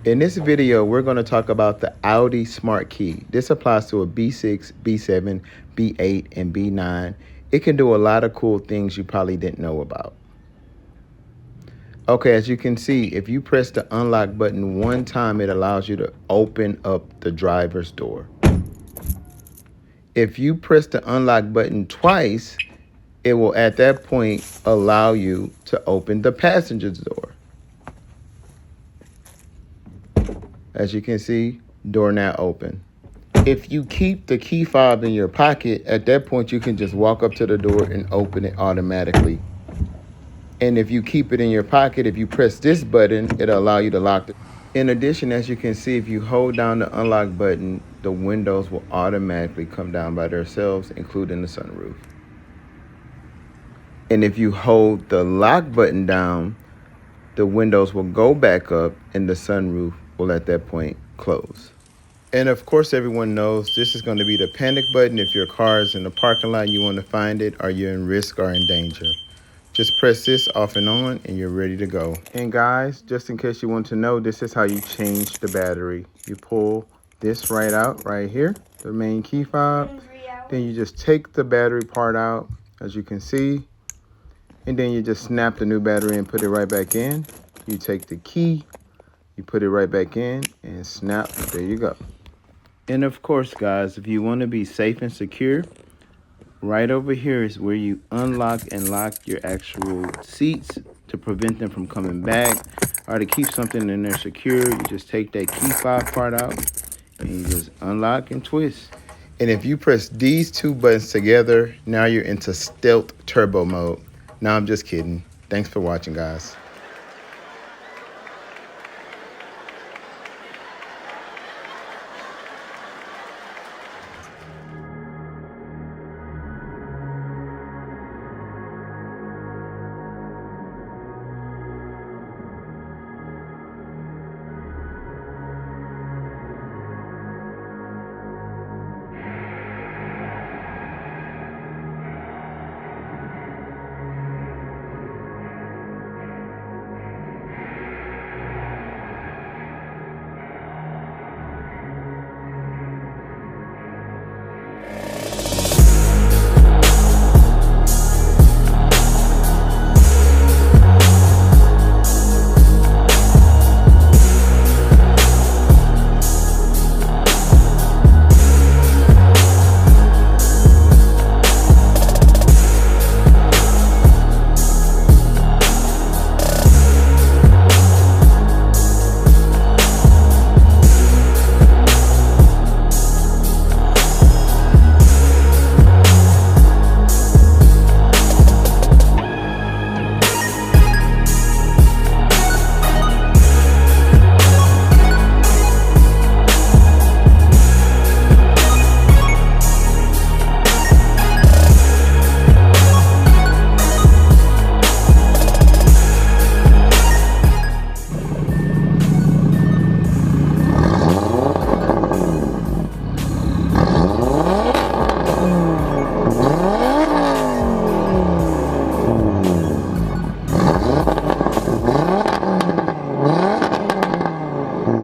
In this video, we're going to talk about the Audi Smart Key. This applies to a B6, B7, B8, and B9. It can do a lot of cool things you probably didn't know about. Okay, as you can see, if you press the unlock button one time, it allows you to open up the driver's door. If you press the unlock button twice, it will at that point allow you to open the passenger's door. As you can see, door now open. If you keep the key fob in your pocket, at that point you can just walk up to the door and open it automatically. And if you keep it in your pocket, if you press this button, it'll allow you to lock it. In addition, as you can see, if you hold down the unlock button, the windows will automatically come down by themselves, including the sunroof. And if you hold the lock button down, the windows will go back up and the sunroof will at that point close. And of course, everyone knows this is going to be the panic button if your car is in the parking lot and you want to find it, or you're in risk or in danger. Just press this off and on and you're ready to go. And guys, just in case you want to know, this is how you change the battery. You pull this right out right here, the main key fob. Then you just take the battery part out, as you can see. And then you just snap the new battery and put it right back in. You take the key, you put it right back in and snap, there you go. And of course, guys, if you want to be safe and secure, right over here is where you unlock and lock your actual seats to prevent them from coming back, or to keep something in there secure. You just take that key fob part out and you just unlock and twist. And if you press these two buttons together, now you're into stealth turbo mode. No, I'm just kidding. Thanks for watching, guys.